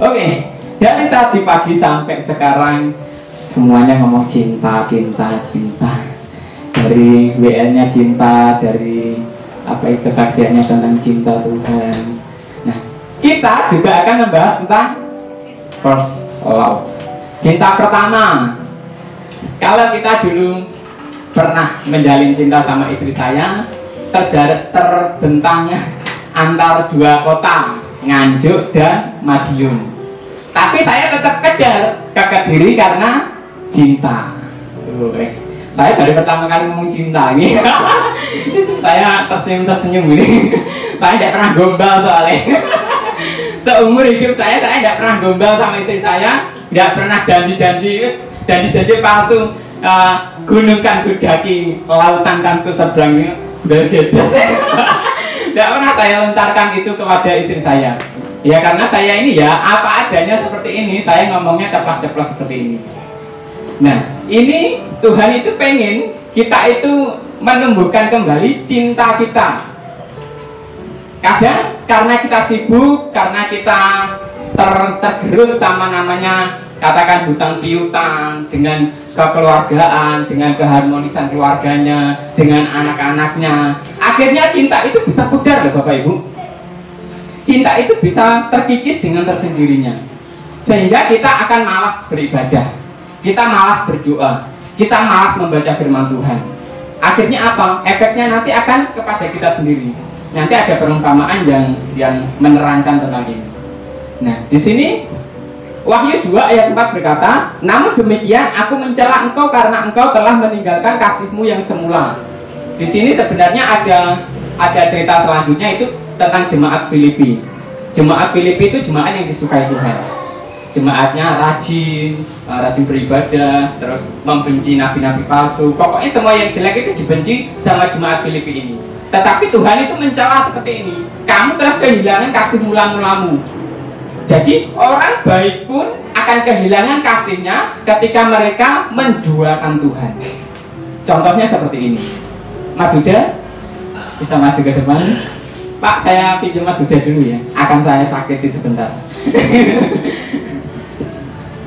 Oke, dari tadi pagi sampai sekarang semuanya ngomong cinta, cinta, cinta. Dari WL-nya cinta, dari kesaksiannya tentang cinta Tuhan. Nah, kita juga akan membahas tentang first love, cinta pertama. Kalau kita dulu pernah menjalin cinta sama istri saya, terbentang antar dua kota, Nganjuk dan Madiun. Tapi saya tetap kejar ke Kediri karena cinta. Saya dari pertama kali ngomong cinta ini saya tersenyum ini. Saya tidak pernah gombal soalnya. Seumur hidup saya tidak pernah gombal sama istri saya, tidak pernah janji palsu. Gunung kan kudaki, lautan kan kuseberangi, bergedes. Tidak pernah saya lontarkan itu kepada istri saya. Ya karena saya ini ya apa adanya seperti ini, saya ngomongnya ceplas-ceplos seperti ini. Nah, ini Tuhan itu pengen kita itu menumbuhkan kembali cinta kita. Kadang karena kita sibuk, karena kita tergerus sama namanya katakan hutang piutang, dengan kekeluargaan, dengan keharmonisan keluarganya, dengan anak-anaknya, akhirnya cinta itu bisa pudar loh Bapak Ibu. Cinta itu bisa terkikis dengan tersendirinya, sehingga kita akan malas beribadah, kita malas berdoa, kita malas membaca firman Tuhan. Akhirnya apa? Efeknya nanti akan kepada kita sendiri. Nanti ada perumpamaan yang menerangkan tentang ini. Nah, di sini Wahyu 2 ayat 4 berkata, namun demikian aku mencela engkau karena engkau telah meninggalkan kasihmu yang semula. Di sini sebenarnya ada cerita selanjutnya itu tentang jemaat Filipi. Jemaat Filipi itu jemaat yang disukai Tuhan. Jemaatnya rajin beribadah, terus membenci nabi-nabi palsu. Pokoknya semua yang jelek itu dibenci sama jemaat Filipi ini. Tetapi Tuhan itu mencela seperti ini. Kamu telah kehilangan kasih mula-mulamu. Jadi orang baik pun akan kehilangan kasihnya ketika mereka menduakan Tuhan. Contohnya seperti ini. Mas Huda bisa maju ke depan. Pak, saya pinjam Mas Huda dulu ya. Akan saya sakiti sebentar.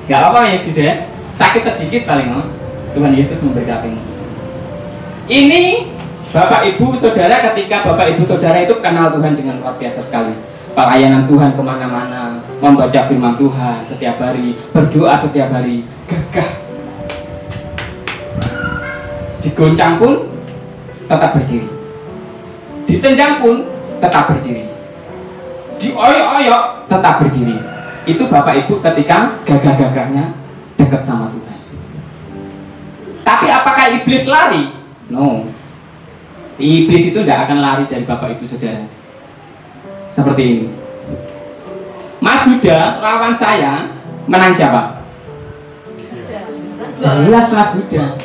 Gak apa-apa ya sudah. Sakit sedikit paling. Tuhan Yesus memberkatimu. Ini Bapak Ibu Saudara, ketika Bapak Ibu Saudara itu kenal Tuhan dengan luar biasa sekali. Pelayanan Tuhan kemana-mana, membaca firman Tuhan setiap hari, berdoa setiap hari, gagah. Digoncang pun tetap berdiri, ditendang pun tetap berdiri, dioyok-oyok tetap berdiri. Itu Bapak Ibu ketika gagah-gagahnya dekat sama Tuhan. Tapi apakah iblis lari? No. Iblis itu tidak akan lari dari Bapak Ibu Saudara. Seperti ini. Mas Huda lawan saya, menang siapa? Jelas Mas Huda.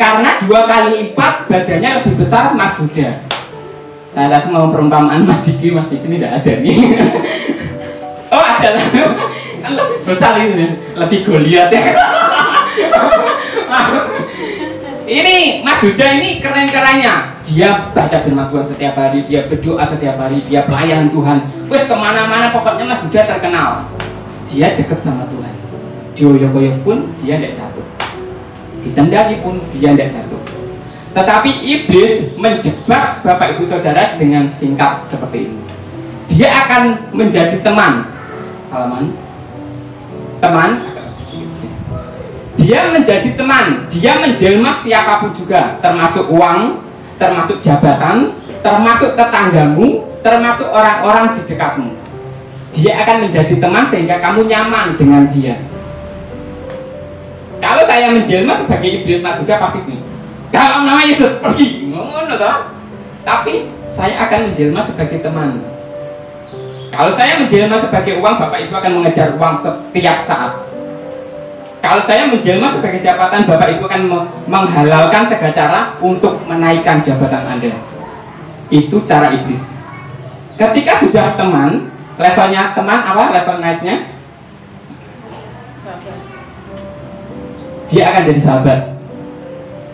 Karena 2 kali lipat badannya lebih besar Mas Huda. Saya tadi mau perumpamaan Mas Diki ini tidak ada nih. Oh ada lah. Kan lebih besar ini, lebih Goliat ya. Ini Mas Huda ini keren-kerennya. Dia baca firman Tuhan setiap hari, dia berdoa setiap hari, dia pelayanan Tuhan. Wes kemana-mana pokoknya Mas Huda terkenal. Dia dekat sama Tuhan. Dioyok-oyok pun dia tidak jatuh. Ditendangi pun dia tidak jatuh. Tetapi iblis menjebak Bapak Ibu Saudara dengan singkat seperti ini. Dia akan menjadi teman. Salaman. Teman. Dia menjadi teman, dia menjelma siapapun juga, termasuk uang, termasuk jabatan, termasuk tetanggamu, termasuk orang-orang di dekatmu. Dia akan menjadi teman sehingga kamu nyaman dengan dia. Kalau saya menjelma sebagai iblis Mas Huda pasti ini. Kalau nama Yesus pergi, ngono toh. Tapi saya akan menjelma sebagai teman. Kalau saya menjelma sebagai uang, Bapak Ibu akan mengejar uang setiap saat. Kalau saya menjelma sebagai jabatan, Bapak Ibu akan menghalalkan segala cara untuk menaikkan jabatan Anda. Itu cara iblis. Ketika sudah teman, levelnya teman apa? Level naiknya? Dia akan jadi sahabat.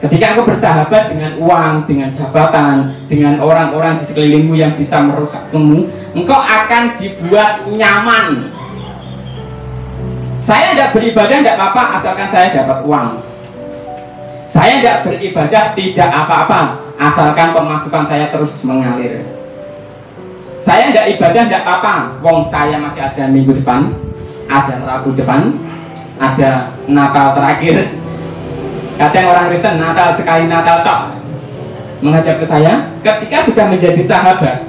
Ketika aku bersahabat dengan uang, dengan jabatan, dengan orang-orang di sekelilingmu yang bisa merusakmu, engkau akan dibuat nyaman. Saya tidak beribadah tidak apa-apa asalkan saya dapat uang. Saya tidak beribadah tidak apa-apa asalkan pemasukan saya terus mengalir. Saya tidak ibadah tidak apa-apa, wong saya masih ada minggu depan, ada Rabu depan, ada Natal terakhir. Kadang orang Kristen Natal sekali Natal tok. Menghadap ke saya, ketika sudah menjadi sahabat,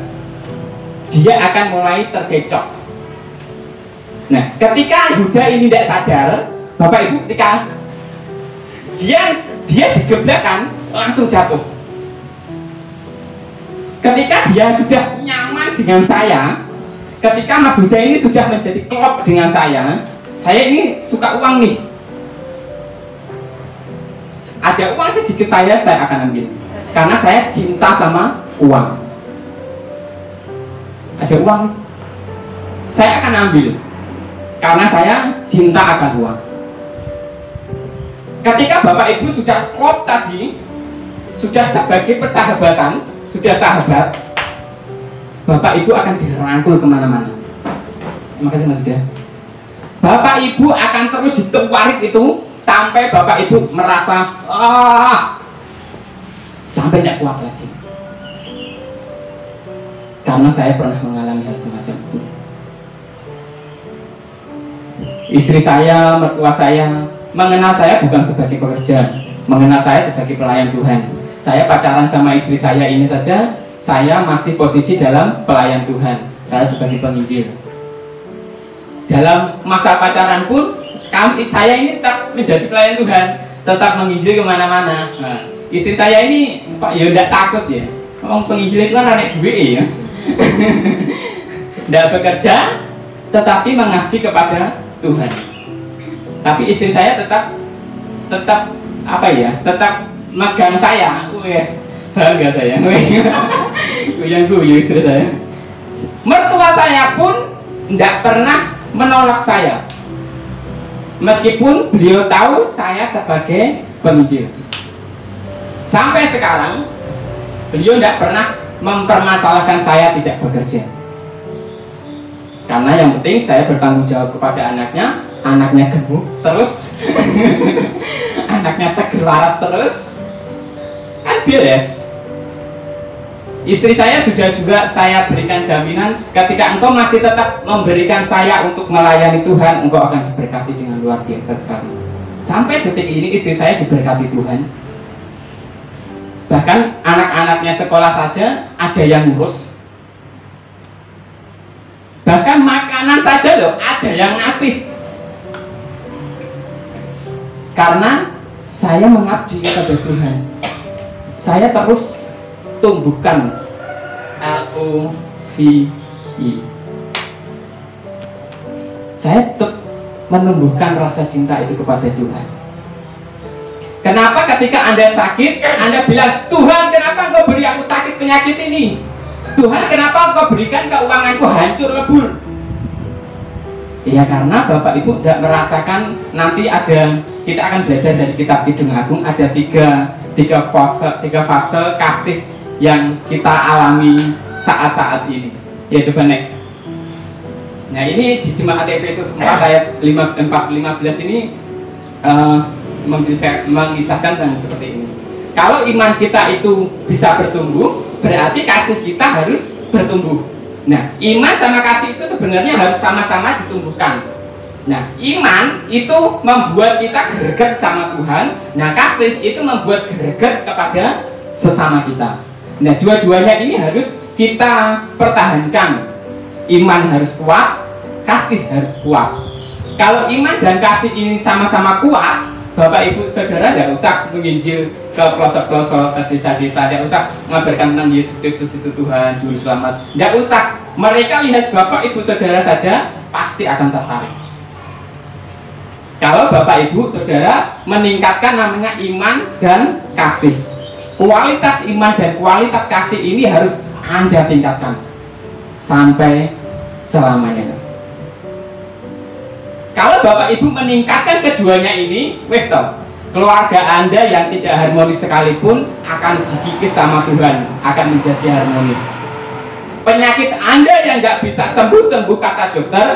dia akan mulai terkecoh. Nah, ketika Yuda ini tidak sadar, Bapak Ibu, ketika dia digebrakkan, langsung jatuh. Ketika dia sudah nyaman dengan saya, ketika Mas Yuda ini sudah menjadi klop dengan saya ini suka uang nih. Ada uang sedikit saya akan ambil. Karena saya cinta sama uang. Ada uang, saya akan ambil. Karena saya cinta akan uang. Ketika Bapak Ibu sudah klop tadi, sudah sebagai persahabatan, sudah sahabat, Bapak Ibu akan dirangkul kemana-mana. Terima kasih Mas Yuda. Bapak Ibu akan terus ditewarik itu sampai Bapak Ibu merasa sampai tidak kuat lagi. Karena saya pernah mengalami hal semacam itu. Istri saya, mertua saya mengenal saya bukan sebagai pekerja, mengenal saya sebagai pelayan Tuhan. Saya pacaran sama istri saya ini saja, saya masih posisi dalam pelayan Tuhan. Saya sebagai penginjil. Dalam masa pacaran pun, saya ini tetap menjadi pelayan Tuhan, tetap menginjil kemana-mana. Nah, istri saya ini, Pak, ya tidak takut ya. Orang penginjil itu kan anak duit ya. Tidak bekerja, tetapi mengabdi kepada Tuhan. Tapi istri saya tetap apa ya? Tetap megang saya. Wes, bangga saya. Yang guyu istri saya. Mertua saya pun tidak pernah menolak saya. Meskipun beliau tahu saya sebagai penginjil. Sampai sekarang beliau tidak pernah mempermasalahkan saya tidak bekerja. Karena yang penting saya bertanggung jawab kepada anaknya, anaknya gemuk terus, anaknya seger waras terus, kan beres. Istri saya sudah juga saya berikan jaminan, ketika engkau masih tetap memberikan saya untuk melayani Tuhan, engkau akan diberkati dengan luar biasa sekali. Sampai detik ini istri saya diberkati Tuhan. Bahkan anak-anaknya sekolah saja ada yang ngurus. Bahkan makanan saja loh ada yang ngasih. Karena saya mengabdi kepada Tuhan. Saya terus tumbuhkan LOVI. Saya tetap menumbuhkan rasa cinta itu kepada Tuhan. Kenapa ketika Anda sakit, Anda bilang, Tuhan kenapa Engkau beri aku sakit penyakit ini? Tuhan kenapa Engkau berikan keuanganku hancur lebur? Ya karena Bapak Ibu tidak merasakan nanti ada, kita akan belajar dari kitab Kidung Agung, ada tiga fase kasih yang kita alami saat-saat ini. Ya coba next. Nah ini di Jemaat Efesus 4 ayat 4-15 ini mengisahkan tentang seperti ini. Kalau iman kita itu bisa bertumbuh, berarti kasih kita harus bertumbuh. Nah, iman sama kasih itu sebenarnya harus sama-sama ditumbuhkan. Nah, iman itu membuat kita greget sama Tuhan. Nah, kasih itu membuat greget kepada sesama kita. Nah, dua-duanya ini harus kita pertahankan. Iman harus kuat, kasih harus kuat. Kalau iman dan kasih ini sama-sama kuat, Bapak Ibu Saudara tidak usah menginjil ke pelosok-pelosok, ke desa-desa, tidak usah mengabarkan tentang Yesus Kristus itu Tuhan, Juru Selamat. Tidak usah. Mereka lihat Bapak Ibu Saudara saja pasti akan tertarik. Kalau Bapak Ibu Saudara meningkatkan namanya iman dan kasih. Kualitas iman dan kualitas kasih ini harus Anda tingkatkan sampai selamanya. Kalau Bapak Ibu meningkatkan keduanya ini, wes toh, keluarga Anda yang tidak harmonis sekalipun akan dikikis sama Tuhan, akan menjadi harmonis. Penyakit Anda yang nggak bisa sembuh-sembuh kata dokter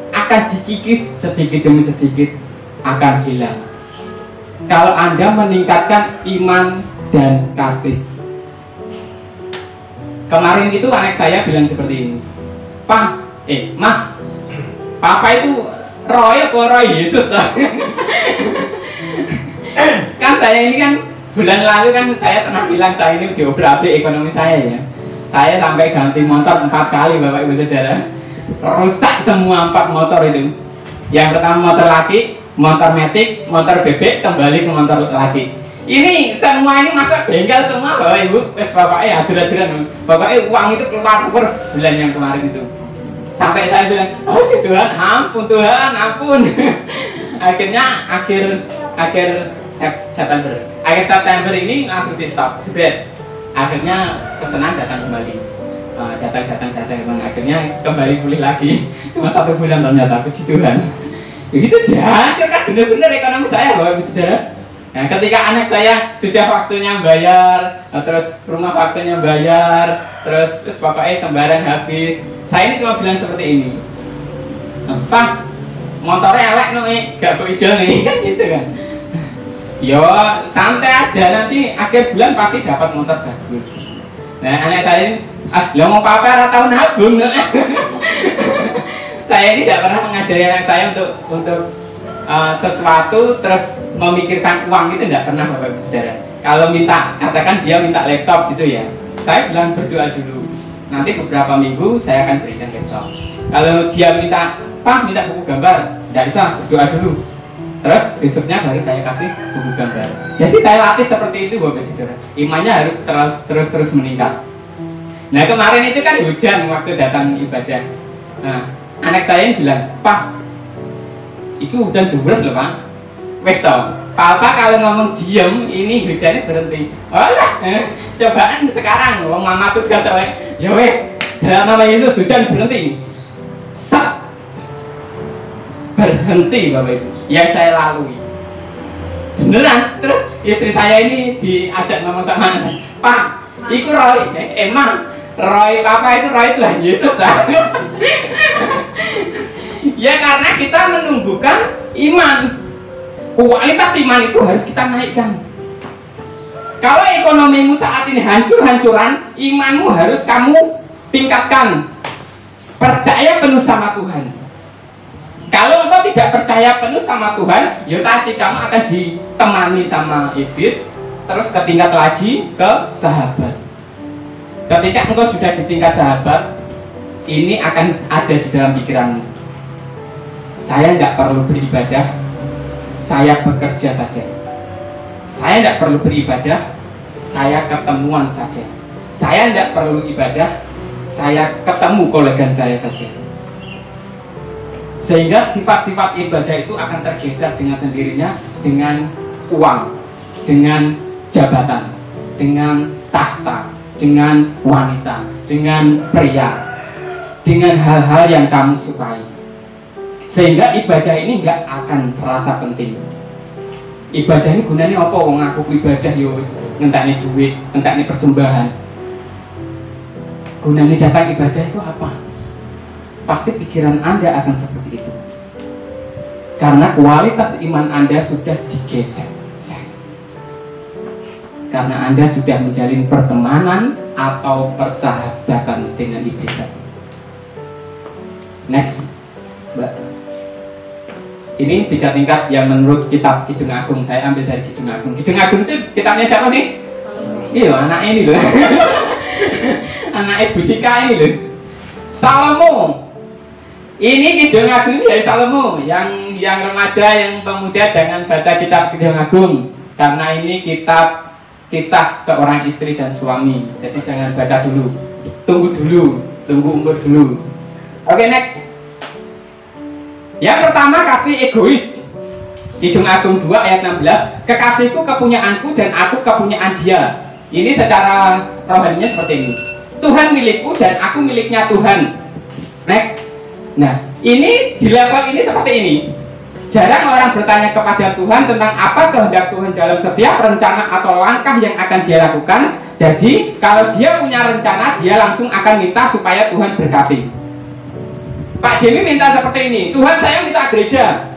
akan akan dikikis sedikit demi sedikit, akan hilang. Kalau Anda meningkatkan iman dan kasih. Kemarin itu anak saya bilang seperti ini, Pak, Mah, Papa itu Roy apa Roy Yesus toh? Kan saya ini kan bulan lalu kan saya pernah bilang saya ini diobrak-abrik ekonomi saya ya. Saya sampai ganti motor 4 kali Bapak Ibu Saudara. Rusak semua 4 motor itu. Yang pertama motor laki, motor metik, motor bebek, kembali ke motor laki. Ini semua ini masuk bengkel semua Bapak Ibu. Wes bapaknya hajar-hajaran. Bapaknya uang itu keluar bulan yang kemarin itu. Sampai saya bilang, oh Tuhan, ampun Tuhan, ampun. Akhirnya akhir September ini langsung di stop, jebret. Akhirnya pesanan datang kembali, datang, akhirnya kembali pulih lagi. Cuma 1 bulan ternyata, puji Tuhan. Begitu hancur kan bener-bener ekonomi saya Bapak Ibu Saudara. Nah, ketika anak saya sudah waktunya bayar, terus rumah waktunya bayar, terus pokoknya sembarang habis. Saya ini cuma bilang seperti ini, Pak, motornya elek nih, gak hijau nih, kan gitu kan. Yo, santai aja, nanti akhir bulan pasti dapat motor bagus. Nah, anak saya ini, lo mau apa tahu nabung. Saya ini tidak pernah mengajari anak saya untuk sesuatu terus memikirkan uang, itu tidak pernah Bapak Ibu Saudara. Kalau minta, katakan dia minta laptop gitu ya, saya bilang berdoa dulu. Nanti beberapa minggu saya akan berikan laptop. Kalau dia minta, Pak minta buku gambar, tidak bisa, berdoa dulu. Terus besoknya baru saya kasih buku gambar. Jadi saya latih seperti itu Bapak Saudara. Imannya harus terus meningkat. Nah kemarin itu kan hujan waktu datang ibadah. Nah anak saya ini bilang, Pak, itu hujan deres loh Pak. Wes tau, Papa kalau ngomong diem, ini hujannya berhenti. Walah, cobaan sekarang, wong mama tuh gak sampai. Ya wes, dalam nama Yesus hujan berhenti. Sat, berhenti Bapak Ibu. Yang saya lalui, beneran. Terus istri saya ini diajak ngomong sama anak, Pak, itu Roy. Emang Roy Papa itu Roy Tuhan Yesus. Ya karena kita menumbuhkan iman. Kualitas iman itu harus kita naikkan. Kalau ekonomimu saat ini hancur-hancuran, imanmu harus kamu tingkatkan. Percaya penuh sama Tuhan. Kalau engkau tidak percaya penuh sama Tuhan, ya tadi kamu akan ditemani sama iblis, terus ke tingkat lagi ke sahabat. Ketika engkau sudah di tingkat sahabat, ini akan ada di dalam pikiranmu. Saya nggak perlu beribadah, saya bekerja saja. Saya tidak perlu beribadah, saya ketemuan saja. Saya tidak perlu ibadah, saya ketemu kolegan saya saja. Sehingga sifat-sifat ibadah itu akan tergeser dengan sendirinya dengan uang, dengan jabatan, dengan tahta, dengan wanita, dengan pria, dengan hal-hal yang kamu sukai. Sehingga ibadah ini nggak akan terasa penting. Ibadah ini gunanya apa? Wong aku ibadah yus ngenteni duit, ngenteni persembahan. Gunanya datang ibadah itu apa? Pasti pikiran Anda akan seperti itu. Karena kualitas iman Anda sudah digeser. Karena Anda sudah menjalin pertemanan atau persahabatan dengan iblis. Next, Mbak. Ini 3 tingkat yang menurut kitab Kidung Agung. Saya ambil dari Kidung Agung. Kidung Agung itu kitabnya siapa nih? Iya, anaknya ini loh. Anak Ibu Cika ini loh. Salomo. Ini Kidung Agung ini dari Salomo. Yang remaja, yang pemuda jangan baca kitab Kidung Agung, karena ini kitab kisah seorang istri dan suami. Jadi jangan baca dulu. Tunggu umur dulu. Oke, next. Yang pertama, kasih egois. Kidung Agung 2 ayat 16. Kekasihku kepunyaanku dan aku kepunyaan dia. Ini secara rohaninya seperti ini. Tuhan milikku dan aku miliknya Tuhan. Next. Nah, ini di level ini seperti ini. Jarang orang bertanya kepada Tuhan tentang apa kehendak Tuhan dalam setiap rencana atau langkah yang akan dia lakukan. Jadi, kalau dia punya rencana, dia langsung akan minta supaya Tuhan berkati. Pak Jimmy minta seperti ini, Tuhan saya minta gereja,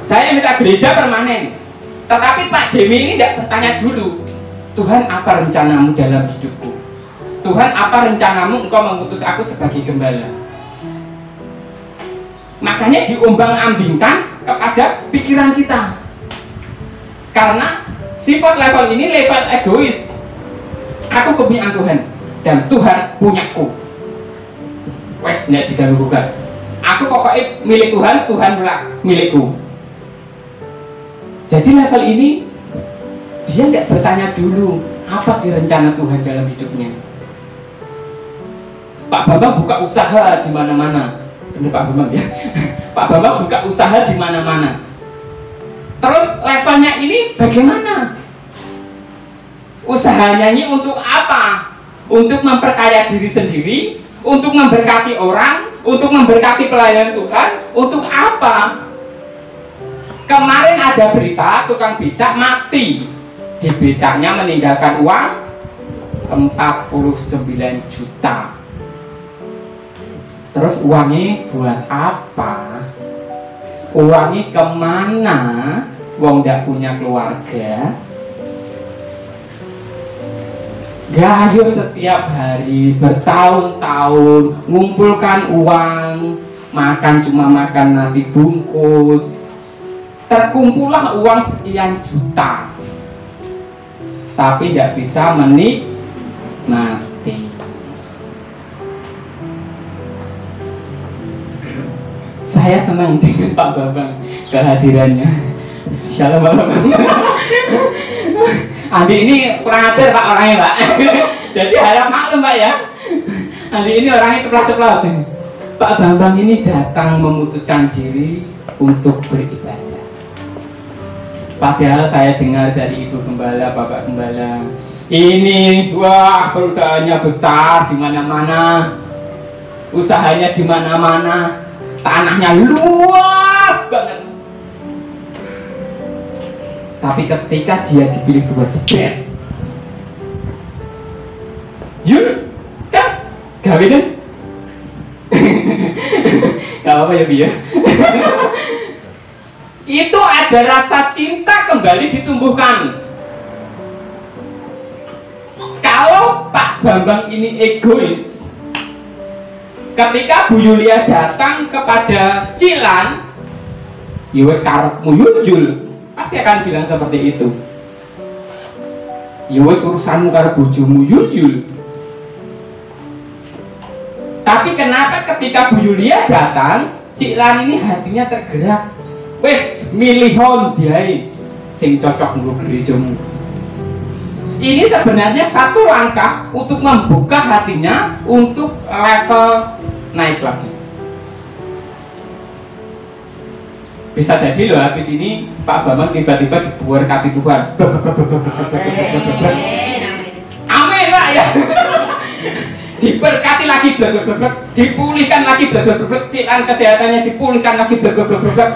saya minta gereja permanen. Tetapi Pak Jimmy ini tidak bertanya dulu, Tuhan apa rencanamu dalam hidupku? Tuhan apa rencanamu engkau mengutus aku sebagai gembala? Makanya diombang-ambingkan kepada pikiran kita. Karena sifat level ini level egois. Aku kepunyaan Tuhan dan Tuhan punyaku. Wes nggak diganggu-gugat. Aku pokoknya milik Tuhan, Tuhan pula milikku. Jadi level ini dia nggak bertanya dulu apa sih rencana Tuhan dalam hidupnya. Pak Bambang buka usaha di mana-mana. Bener Pak Bambang ya. Pak Bambang buka usaha di mana-mana. Terus levelnya ini bagaimana? Usahanya ini untuk apa? Untuk memperkaya diri sendiri, untuk memberkati orang, untuk memberkati pelayan Tuhan, untuk apa? Kemarin ada berita tukang becak mati. Di becaknya meninggalkan uang 49 juta. Terus uangnya buat apa? Uangnya kemana? Wong gak punya keluarga. Gayo setiap hari bertahun-tahun ngumpulkan uang, makan cuma makan nasi bungkus. Terkumpullah uang sekian juta, tapi gak bisa menikmati. Saya senang dengan Pak Bambang kehadirannya. Shalom Pak Bambang. Andi ini kurang ajar Pak orangnya Pak. Jadi harap maklum Pak ya. Andi ini orangnya ceplas-ceplos. Pak Bambang ini datang memutuskan diri untuk beribadah. Padahal saya dengar dari Ibu Gembala, Bapak Gembala, ini wah perusahaannya besar di mana-mana, usahanya di mana-mana, tanahnya luas banget. Tapi ketika dia dipilih buat jebret, yuk, kan, gawe deh. Gak apa ya Bi ya. Itu ada rasa cinta kembali ditumbuhkan. Kalau Pak Bambang ini egois, ketika Bu Yulia datang kepada Cilan, ya wes karepmu yunjul, pasti akan bilang seperti itu. Ya wes urusanmu karo bojomu yunjul. Tapi kenapa ketika Bu Yulia datang, Cilan ini hatinya tergerak? Wes milihon diai sing cocok nggo gerejamu. Ini sebenarnya satu langkah untuk membuka hatinya untuk level naik lagi. Bisa jadi loh habis ini Pak Bambang tiba-tiba diberkati Tuhan. Amin Pak ya. Diberkati lagi, dipulihkan lagi, Cilan kesehatannya dipulihkan lagi, tiba-tiba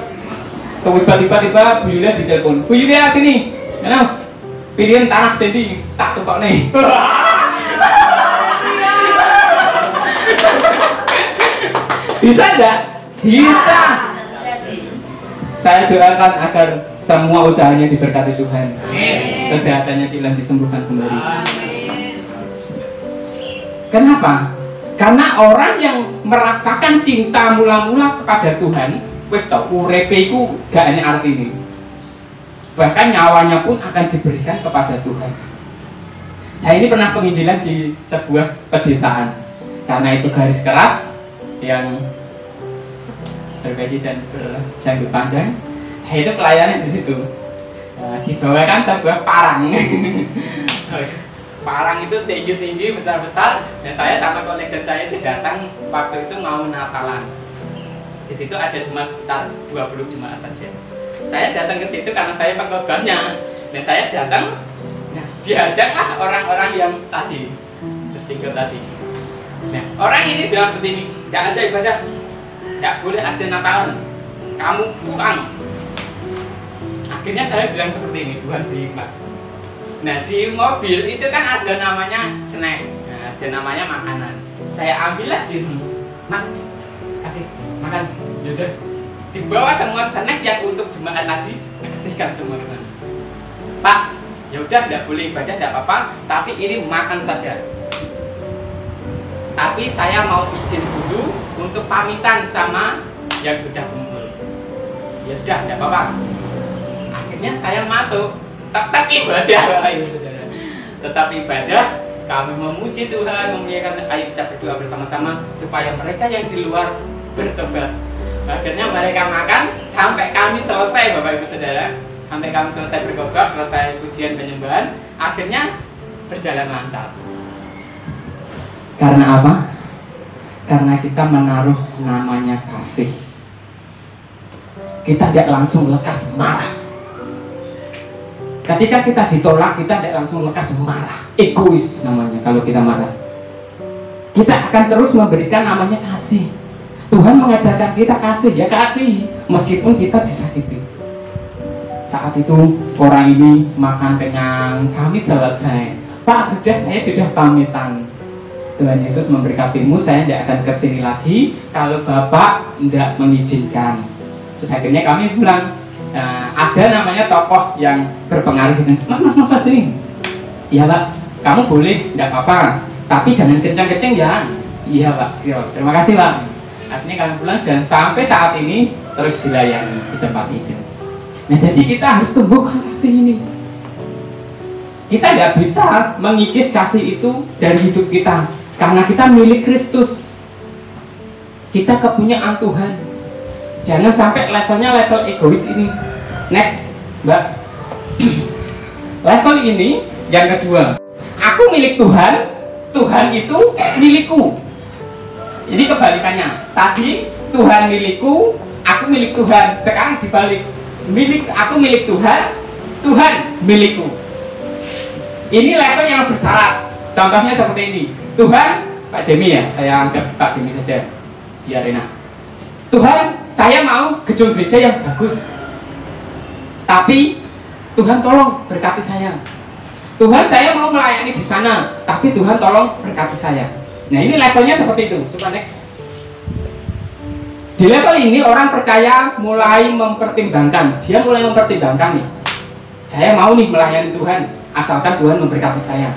Bu Yulia ditelepon, Bu Yulia sini, mana? Pilihan tanah sendiri, tak tukok nih. Bisa enggak? Bisa. Saya doakan agar semua usahanya diberkati Tuhan, kesehatannya Cilan disembuhkan kembali. Kenapa? Karena orang yang merasakan cinta mula-mula kepada Tuhan, wes tau urepe iku gak hanya arti ini. Bahkan nyawanya pun akan diberikan kepada Tuhan. Saya ini pernah penginjilan di sebuah pedesaan. Karena itu garis keras yang bergaji dan berjanggut panjang, saya itu pelayanan di situ. Dibawakan sebuah parang. Parang itu tinggi-tinggi, besar-besar, dan saya sama kolega saya itu datang waktu itu mau Natalan. Di situ ada cuma sekitar 20 jemaat saja. Saya datang ke situ karena saya pengkhotbahnya. Dan saya datang, nah, dihadanglah orang-orang yang tadi tersinggung tadi. Nah, orang ini bilang seperti ini, tidak ada ibadah, tidak boleh ada Natalan, kamu pulang. Akhirnya saya bilang seperti ini, Tuhan hikmat. Nah di mobil itu kan ada namanya snack, nah, ada namanya makanan. Saya ambillah di Mas, kasih, makan. Yaudah, dibawa semua snack yang untuk jemaat tadi, kasihkan semua ke sana. Pak, yaudah tidak boleh ibadah, tidak apa-apa, tapi ini makan saja. Tapi saya mau izin dulu untuk pamitan sama yang sudah kumpul. Ya sudah, tidak apa-apa. Akhirnya saya masuk, tetap ibadah, ayo saudara. Tetap ibadah, kami memuji Tuhan, memuliakan. Ayo kita berdoa bersama-sama supaya mereka yang di luar bertobat. Akhirnya mereka makan sampai kami selesai, Bapak Ibu Saudara. Sampai kami selesai berkhotbah, selesai pujian penyembahan, akhirnya berjalan lancar. Karena apa? Karena kita menaruh namanya kasih. Kita tidak langsung lekas marah. Ketika kita ditolak, kita tidak langsung lekas marah. Egois namanya kalau kita marah. Kita akan terus memberikan namanya kasih. Tuhan mengajarkan kita kasih, ya kasih, meskipun kita disakiti. Saat itu orang ini makan kenyang, kami selesai. Pak, saya sudah pamitan. Tuhan Yesus memberkatimu, saya tidak akan kesini lagi kalau Bapak tidak mengizinkan. Terus akhirnya kami bilang, ada namanya tokoh yang berpengaruh. Mas sini. Iya Pak, kamu boleh, tidak apa-apa, tapi jangan kencang-kencang ya. Iya Pak, siap. Terima kasih Pak. Akhirnya kami pulang dan sampai saat ini terus dilayani di tempat itu. Nah, jadi kita harus tumbuhkan kasih ini. Kita nggak bisa mengikis kasih itu dari hidup kita, karena kita milik Kristus. Kita kepunyaan Tuhan. Jangan sampai levelnya level egois ini. Next, Mbak. Level ini yang kedua. Aku milik Tuhan, Tuhan itu milikku. Jadi kebalikannya. Tadi Tuhan milikku, aku milik Tuhan. Sekarang dibalik. Aku milik Tuhan, Tuhan milikku. Ini level yang bersyarat. Contohnya seperti ini. Tuhan, Pak Jemi ya, saya anggap Pak Jemi saja, biar enak. Tuhan, saya mau gedung gereja yang bagus. Tapi Tuhan tolong berkati saya. Tuhan, saya mau melayani di sana, tapi Tuhan tolong berkati saya. Nah, ini levelnya seperti itu. Coba next. Di level ini orang percaya mulai mempertimbangkan. Dia mulai mempertimbangkan nih. Saya mau nih melayani Tuhan, asalkan Tuhan memberkati saya.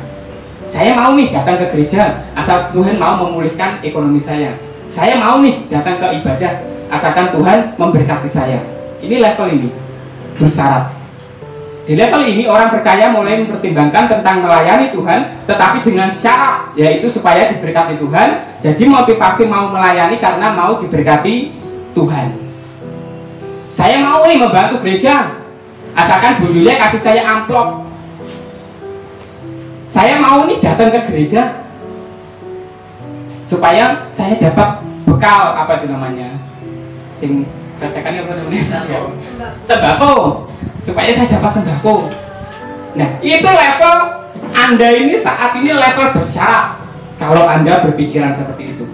Saya mau nih datang ke gereja, asal Tuhan mau memulihkan ekonomi saya. Saya mau nih datang ke ibadah, asalkan Tuhan memberkati saya. Ini level ini bersyarat. Di level ini orang percaya mulai mempertimbangkan tentang melayani Tuhan, tetapi dengan syarat, yaitu supaya diberkati Tuhan. Jadi motivasi mau melayani karena mau diberkati Tuhan. Saya mau nih membantu gereja, asalkan Bu Yulia kasih saya amplop. Saya mau nih datang ke gereja supaya saya dapat bekal, apa itu namanya? Sing rasakannya apa namanya? Sembako. Supaya saya dapat sembako. Nah, itu level Anda ini saat ini level bersyarat. Kalau Anda berpikiran seperti itu,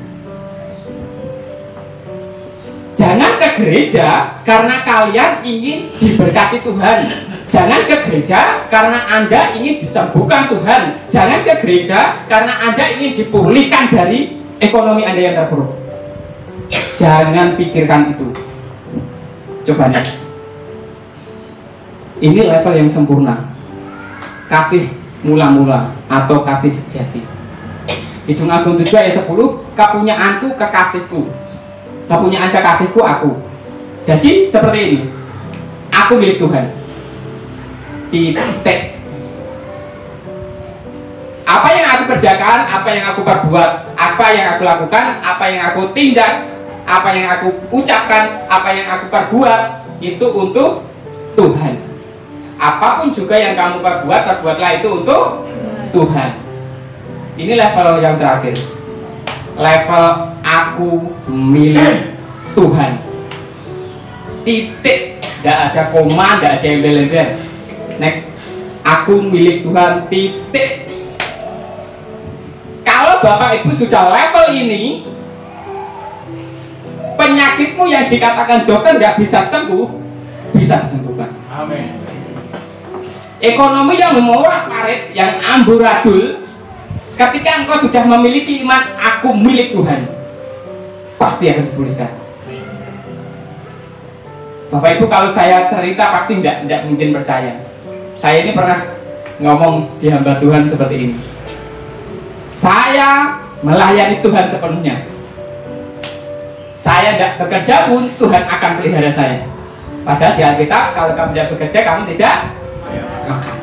jangan ke gereja karena kalian ingin diberkati Tuhan. Jangan ke gereja karena Anda ingin disembuhkan Tuhan. Jangan ke gereja karena Anda ingin dipulihkan dari ekonomi Anda yang terpuruk. Jangan pikirkan itu. Coba next. Ini level yang sempurna. Kasih mula-mula atau kasih sejati. Hitung Agung 7 ayat 10, kepunyaanku kekasihku, kepunyaan kekasihku aku. Jadi seperti ini. Aku milik Tuhan. Titik. Apa yang aku kerjakan, apa yang aku perbuat, apa yang aku lakukan, apa yang aku tindak, apa yang aku ucapkan, apa yang aku perbuat, itu untuk Tuhan. Apapun juga yang kamu perbuat, perbuatlah itu untuk Tuhan. Ini level yang terakhir. Level aku milik Tuhan. Titik. Tidak ada koma, tidak ada embel-embel. Next. Aku milik Tuhan. Titik. Kalau Bapak Ibu sudah level ini, penyakitmu yang dikatakan dokter nggak bisa sembuh, bisa disembuhkan. Amin. Ekonomi yang memorak-marit, yang amburadul, ketika engkau sudah memiliki iman, aku milik Tuhan, pasti akan dipulihkan. Bapak Ibu, kalau saya cerita pasti tidak mungkin percaya. Saya ini pernah ngomong di hamba Tuhan seperti ini. Saya melayani Tuhan sepenuhnya. Saya tidak bekerja pun Tuhan akan pelihara saya. Padahal di Alkitab, kalau kamu tidak bekerja, kamu tidak makan.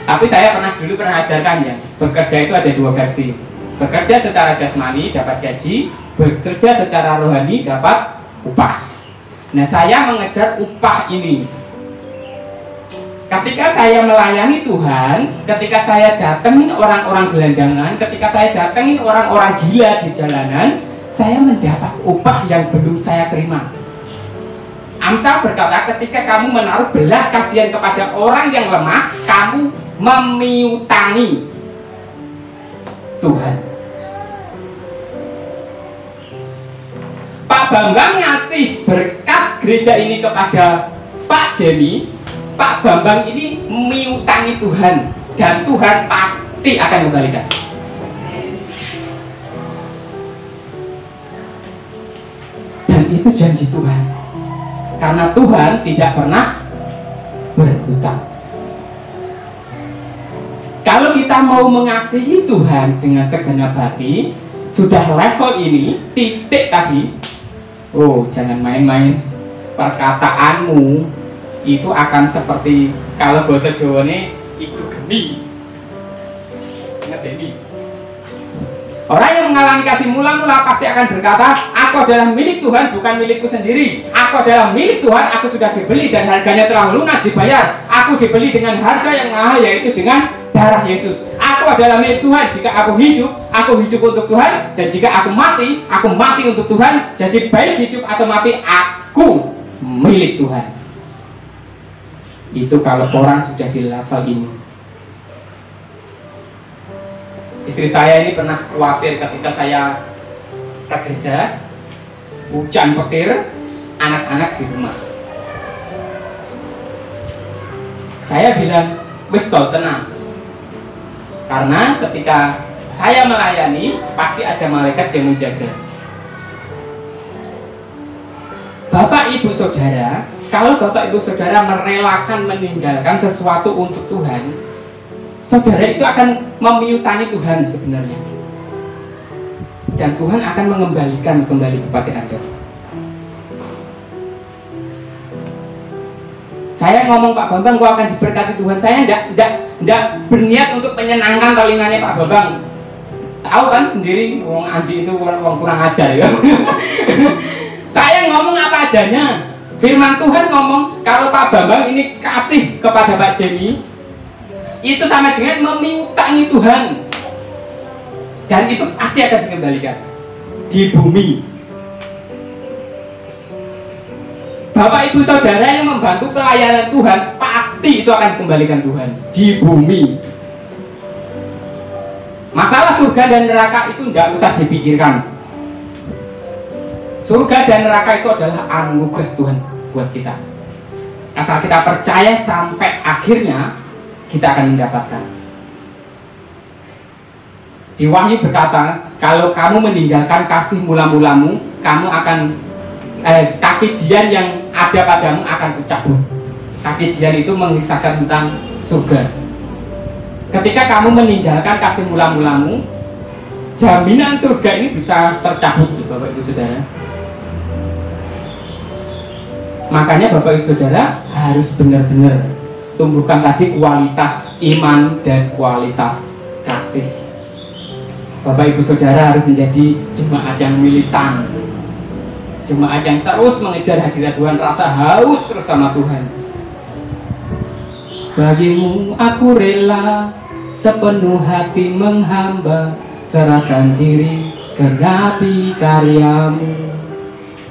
Tapi saya dulu pernah ajarkan ya, bekerja itu ada dua versi. Bekerja secara jasmani dapat gaji, bekerja secara rohani dapat upah. Nah, saya mengejar upah ini. Ketika saya melayani Tuhan, ketika saya datengin orang-orang gelandangan, ketika saya datengin orang-orang gila di jalanan, saya mendapat upah yang belum saya terima. Amsal berkata, ketika kamu menaruh belas kasihan kepada orang yang lemah, kamu memiutangi Tuhan. Pak Bambang ngasih berkat gereja ini kepada Pak Jenny. Pak Bambang ini memiutangi Tuhan, dan Tuhan pasti akan kembalikan. Dan itu janji Tuhan, karena Tuhan tidak pernah berhutang. Kalau kita mau mengasihi Tuhan dengan segenap hati, sudah level ini, titik tadi, oh jangan main-main. Perkataanmu itu akan seperti, kalau bahasa Jawa ini, itu geni. Ingat ini. Orang yang mengalami kasih mula-mula pasti akan berkata, aku adalah milik Tuhan, bukan milikku sendiri. Aku adalah milik Tuhan, aku sudah dibeli dan harganya telah lunas dibayar. Aku dibeli dengan harga yang mahal, yaitu dengan darah Yesus. Aku adalah milik Tuhan. Jika aku hidup untuk Tuhan. Dan jika aku mati untuk Tuhan. Jadi baik hidup atau mati, aku milik Tuhan. Itu kalau orang sudah di level ini. Istri saya ini pernah khawatir ketika saya ke gereja, hujan petir, anak-anak di rumah. Saya bilang, wis toh tenang. Karena ketika saya melayani, pasti ada malaikat yang menjaga. Bapak Ibu Saudara, kalau Bapak Ibu Saudara merelakan meninggalkan sesuatu untuk Tuhan, saudara itu akan memiutangi Tuhan sebenarnya. Dan Tuhan akan mengembalikan kembali kepada Anda. Saya ngomong Pak Bambang, gua akan diberkati Tuhan. Saya tidak berniat untuk menyenangkan telingannya Pak Bambang. Tahu kan sendiri, wong Andi itu wong kurang ajar ya. Saya ngomong apa adanya. Firman Tuhan ngomong, kalau Pak Bambang ini kasih kepada Pak Jenny, itu sama dengan memiutangi Tuhan. Dan itu pasti akan dikembalikan di bumi. Bapak Ibu Saudara yang membantu pelayanan Tuhan, pasti itu akan dikembalikan Tuhan di bumi. Masalah surga dan neraka itu tidak usah dipikirkan. Surga dan neraka itu adalah anugerah Tuhan buat kita. Asal kita percaya sampai akhirnya, kita akan mendapatkan. Di Wahyu berkata, kalau kamu meninggalkan kasih mula-mulamu, kamu akan kaki dian yang ada padamu akan kucabut. Kaki dian itu mengisahkan tentang surga. Ketika kamu meninggalkan kasih mula-mulamu, jaminan surga ini bisa tercabut, Bapak Ibu Saudara. Makanya Bapak Ibu Saudara harus benar-benar tumbuhkan tadi kualitas iman dan kualitas kasih. Bapak Ibu Saudara harus menjadi jemaat yang militan, jemaat yang terus mengejar hadirat Tuhan, rasa haus terus sama Tuhan. Bagimu aku rela sepenuh hati menghamba, serahkan diri genapi karyamu.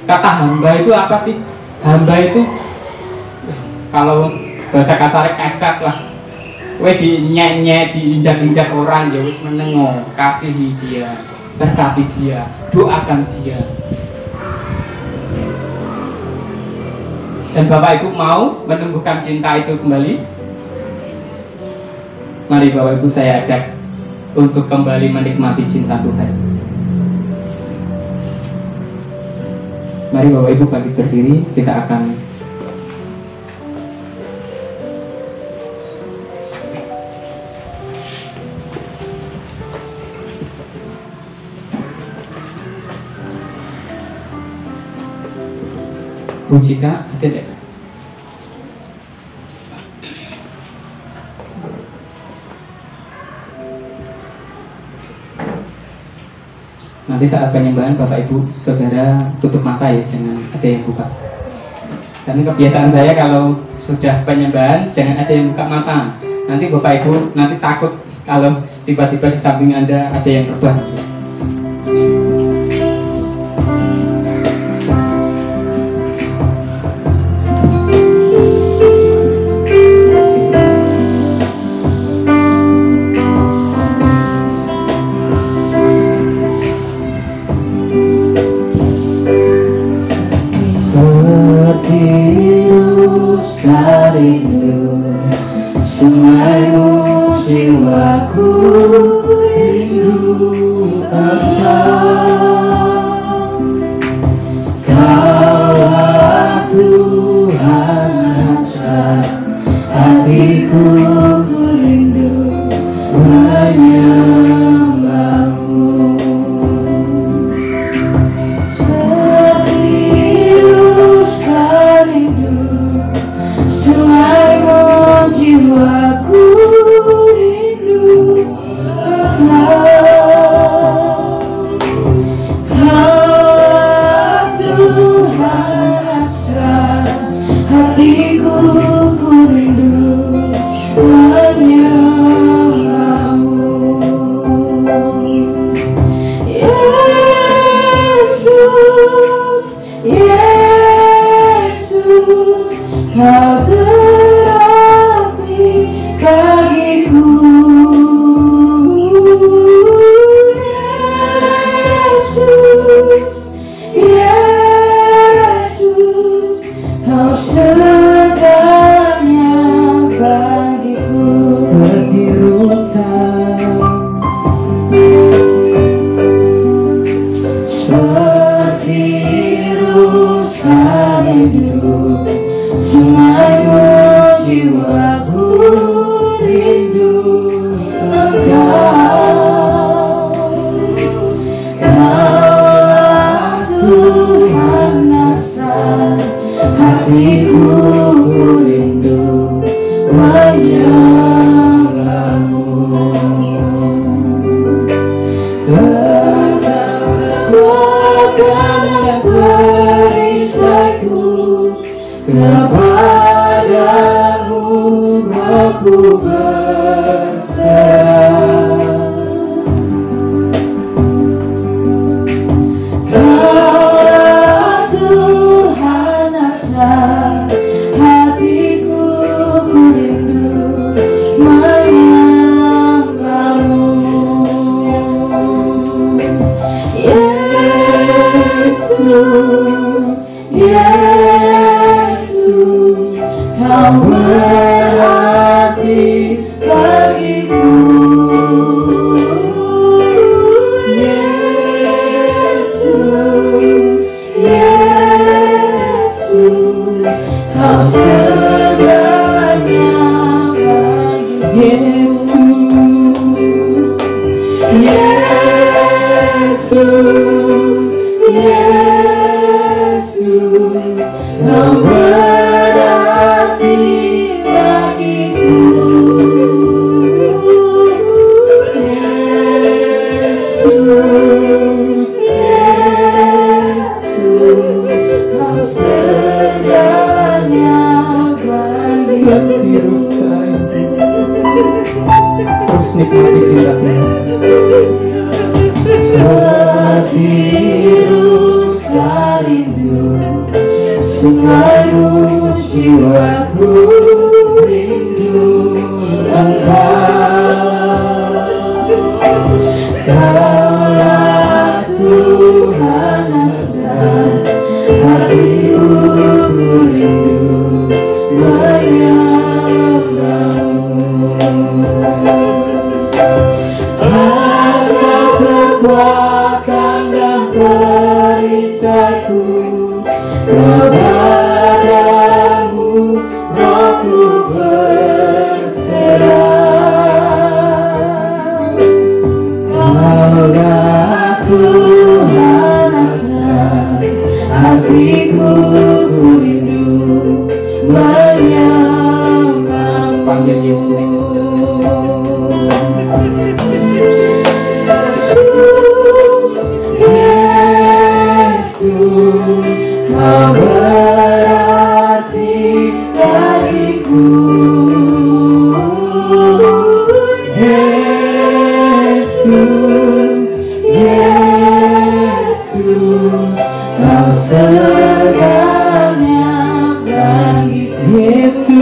Kata hamba itu apa sih? Hamba itu kalau bahasa kasarnya keset lah. Weh dinyek-nyek, diinjak-injak orang, ya wis menengok, kasihi dia, berkati dia, doakan dia. Dan Bapak Ibu mau menumbuhkan cinta itu kembali? Mari Bapak Ibu saya ajak untuk kembali menikmati cinta Tuhan. Mari Bapak Ibu bangkit berdiri, kita akan Bu Cika, ada tidak? Nanti saat penyembahan Bapak Ibu Saudara tutup mata ya, jangan ada yang buka. Karena kebiasaan saya kalau sudah penyembahan jangan ada yang buka mata. Nanti Bapak Ibu nanti takut kalau tiba-tiba di samping Anda ada yang terbang. Semaimu jiwaku rindu Engkau. Kaulah Tuhan rasa hatiku rindu menyembahmu. Seperti rusa rindu semaimu jiwaku rindu Engkau. Kaulah Tuhan rasa hatiku rindu menyembahmu. Yesus, Yesus, Kau terarti bagiku. Yesus, Yesus, Kau segalanya bagiku. Seperti rusa, seperti rusa hidup, semaimu jiwaku rindu Engkau. Kaulah Tuhan Nasran, hatiku rindu menyembahmu. Tentang keselamatan dan perisaiku, kepadamu aku berserah. Kaulah Tuhan Nasran, hatiku rindu menyembahmu. Yesus, Yesus, Kau berarti bagiku. Yesus, Yesus, Kau segalanya bagiku. Yesus, Yesus, Kau berarti bagiku. Yesus, Yesus, Kau segalanya bagiku. Terus nikmati cinta-Mu. Seperti rusa rindu, semaimu jiwaku rindu Engkau. Kaulah Tuhan Nasran, hatiku rindu menyembahmu. Kekuatan dan perisaiku, Kepadamu rohku berserah. Kaulah Tuhan asa, hatiku rindu menyembahmu. Panggil Yesus. Yesus, Kau berarti bagiku. Yesus, Yesus, Kau segalanya bagiku. Yesus,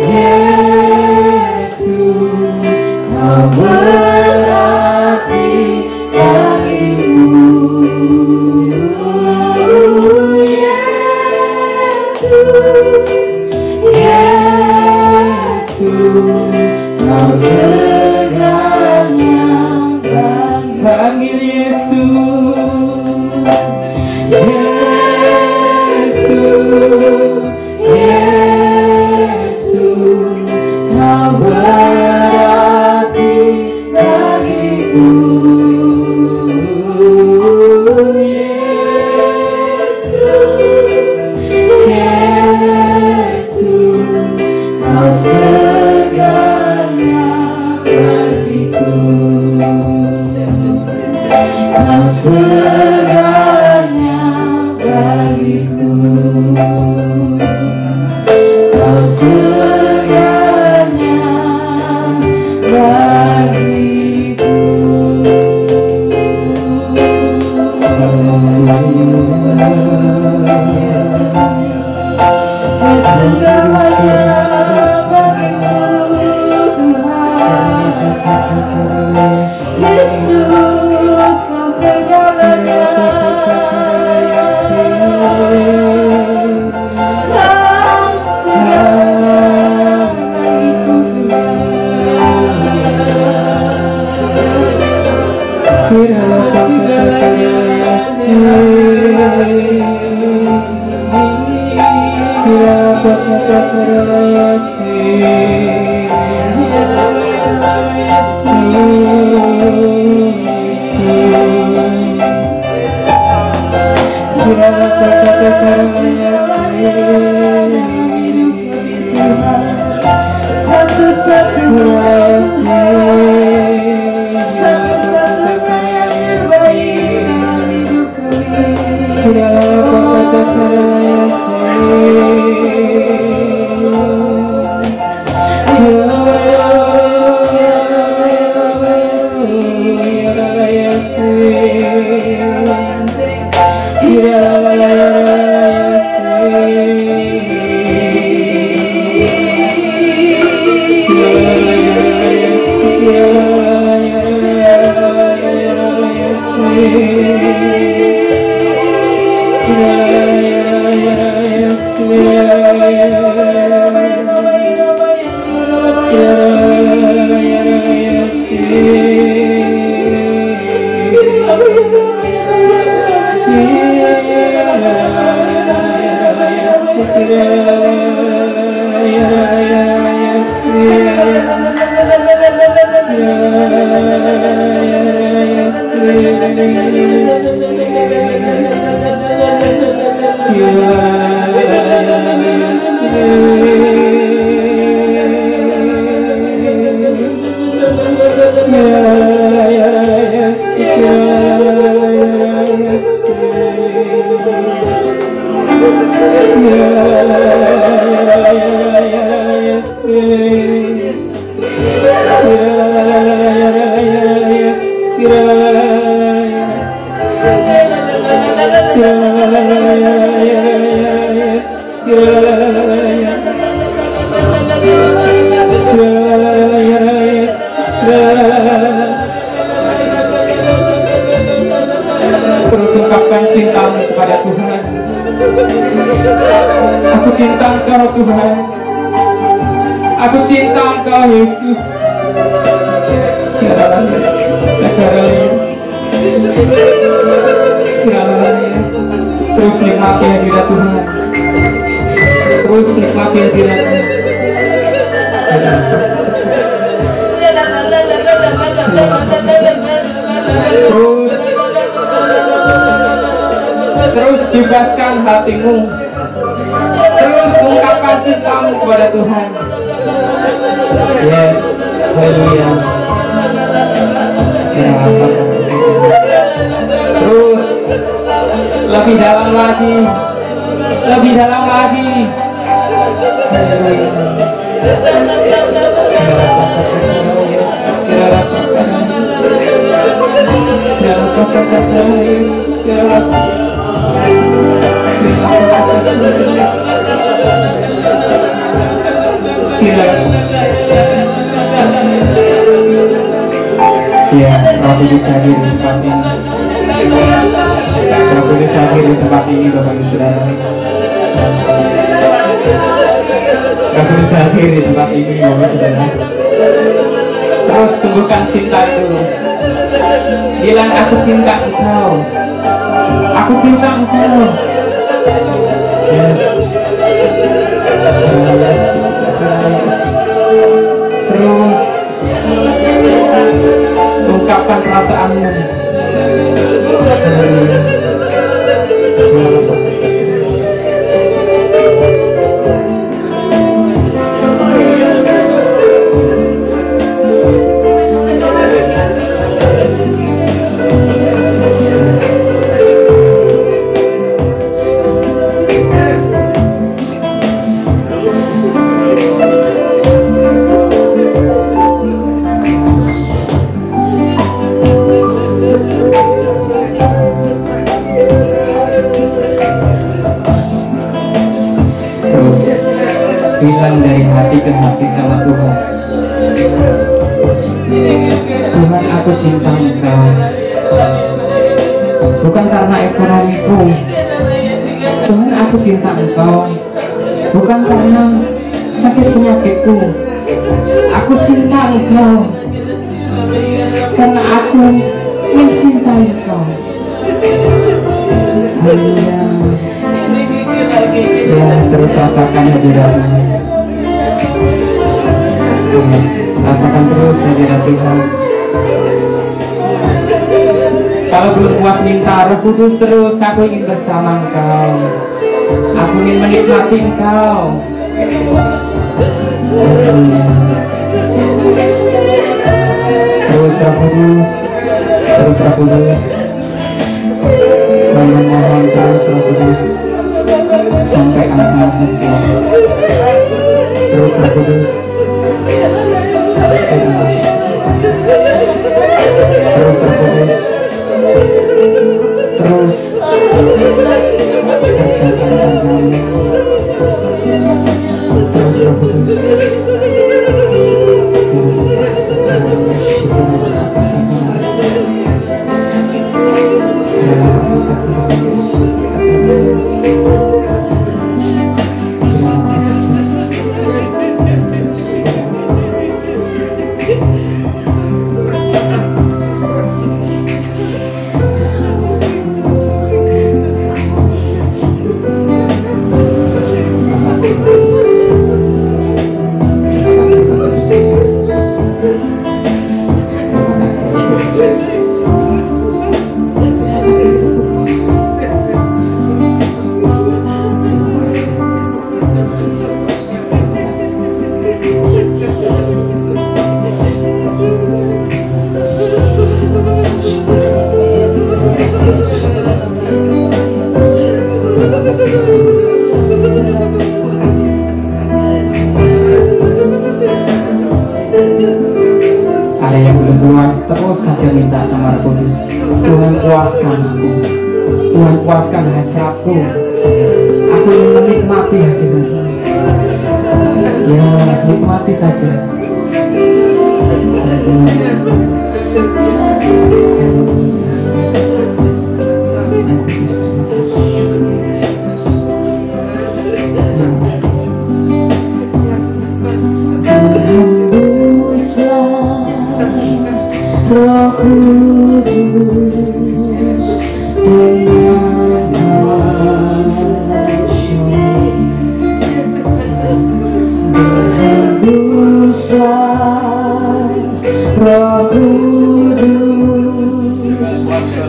Yesus, Kau berarti bagiku. Yesus, Kau segalanya bagiku. Panggil Yesus. Yesus, Yesus, Kau berarti bagiku. Yesus, Kau segalanya bagiku. Kau segalanya bagiku. Kau segalanya bagiku. Kau segalanya bagiku, Tuhan. Yesus, Kau segalanya. Kau segalanya bagiku, satu-satunya yang terbaik dalam hidup Terus ungkapkan cintamu kepada Tuhan. Aku cinta Engkau Tuhan. Aku cinta Engkau Yesus. Terus nikmati hadirat Tuhan. Terus nikmati hadirat Tuhan. Terus bebaskan hatimu. Terus ungkapkan cintamu kepada Tuhan. Yes, haleluya. Terus lebih dalam lagi, lebih dalam lagi. Ya, Rabu bisa hadir di tempat ini. Rabu bisa hadir di tempat ini, Bapak Ibu Saudara. Rabu bisa hadir di tempat ini, Bapak Ibu Saudara. Terus tumbuhkan cinta itu. Bilang, aku cinta engkau. Aku cinta engkau. Yes. Terus ungkapkan perasaanmu. Bilang dari hati ke hati sama Tuhan. Tuhan, aku cinta engkau. Bukan karena ekonomiku. Tuhan, aku cinta engkau. Bukan karena sakit penyakitku. Aku cinta engkau karena aku mencintai engkau. Haleluya. Ya, terus rasakan hadiratmu. Yes, rasakan terus hadirat Tuhan. Kalau belum puas minta Roh Kudus terus, aku ingin bersama engkau. Aku ingin menikmati engkau. Terus Roh Kudus, terus Roh Kudus. Mohon terus Roh Kudus sampai akhir puas. Terus Roh Kudus. Terus Roh Kudus. Terus kerjakan tanganmu. Terus Roh Kudus. Ada yang belum puas, terus saja minta sama Roh Kudus. Tuhan, puaskan aku. Tuhan, puaskan hasratku. Aku ingin menikmati hadirat-Mu. Ya, nikmati saja. Berhembuslah Roh Kudus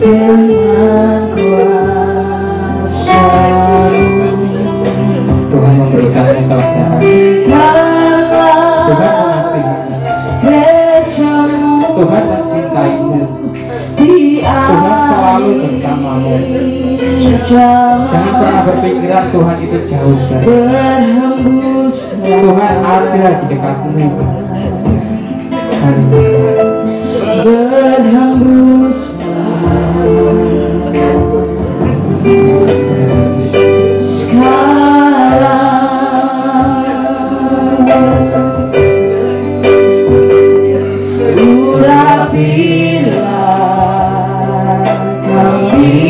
dengan kuasa-Mu. Tuhan memberikan kelegaan. Tuhan mengasihi. Tuhan mencintaimu. Tuhan selalu bersamamu. Jangan pernah berpikiran Tuhan itu jauh dari. Tuhan ada di dekatmu. Urapilah kami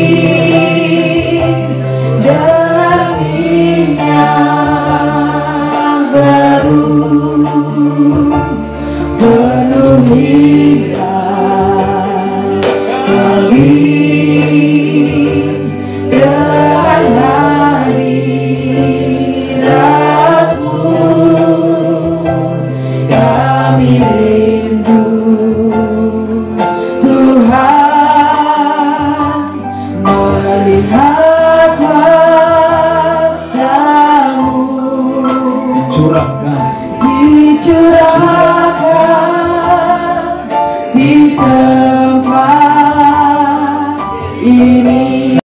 dengan minyak baru, penuhilah